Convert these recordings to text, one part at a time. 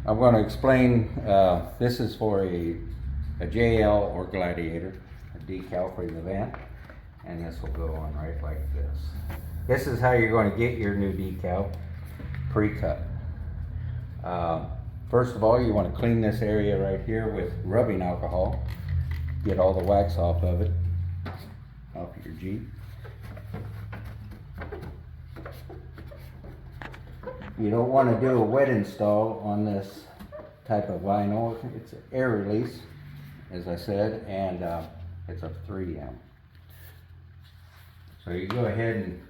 I'm going to explain, this is for a JL or Gladiator, a decal for the event, and this will go on right like this. This is how you're going to get your new decal pre-cut. First of all, you want to clean this area right here with rubbing alcohol. Get all the wax off of it, off your Jeep. You don't want to do a wet install on this type of vinyl. It's an air release, as I said, and it's a 3M. So you go ahead and,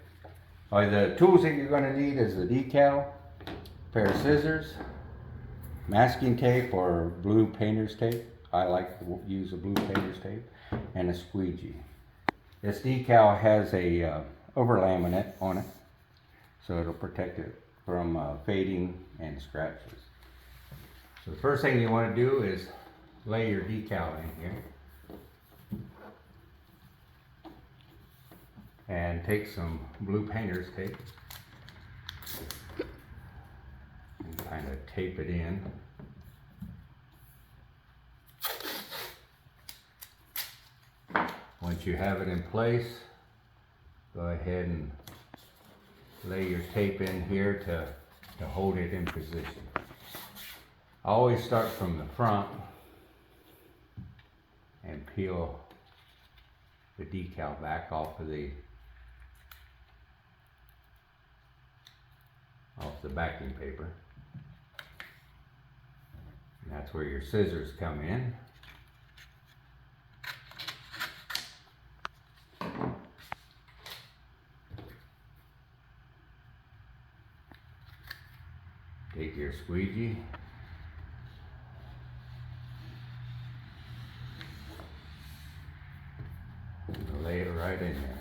the tools that you're going to need is a decal, a pair of scissors, masking tape or blue painter's tape. I like to use a blue painter's tape, and a squeegee. This decal has a over laminate on it, so it'll protect it from fading and scratches. So the first thing you want to do is lay your decal in here. And take some blue painter's tape and kind of tape it in. Once you have it in place, go ahead and lay your tape in here to hold it in position. I always start from the front and peel the decal back off the backing paper. And that's where your scissors come in. Take your squeegee. And lay it right in there.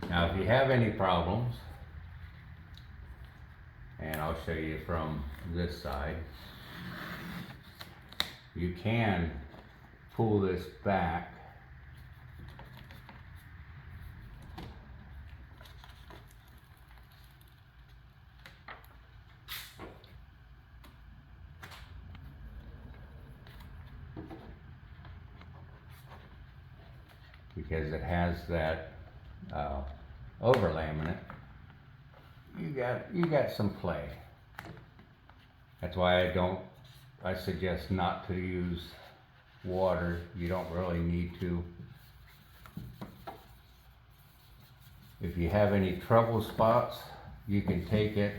Now if you have any problems, and I'll show you from this side, you can pull this back because it has that over laminate. You got some play. That's why I suggest not to use water. You don't really need to. If you have any trouble spots, you can take it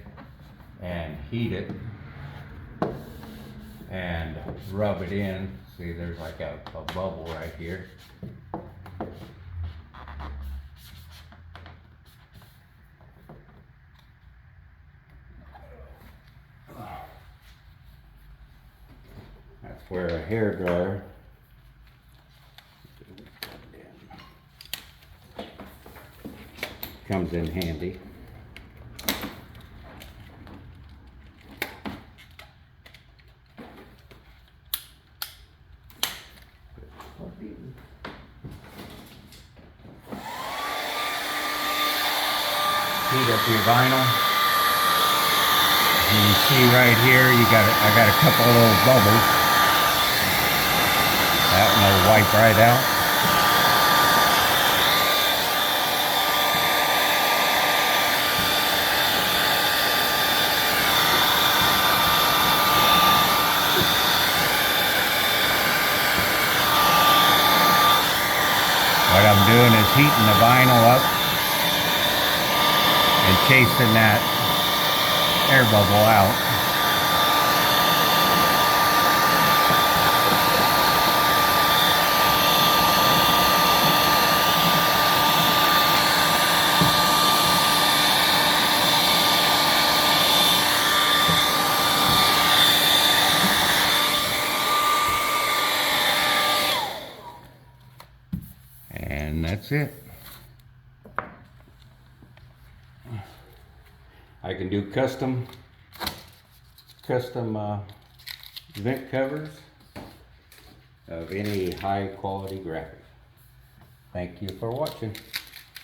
and heat it and rub it in. See, there's like a bubble right here. That's where a hair dryer comes in handy. Heat up your vinyl. You can see right here, I got a couple of little bubbles. That one will wipe right out. What I'm doing is heating the vinyl up and chasing that air bubble out. And that's it. I can do custom vent covers of any high quality graphic. Thank you for watching.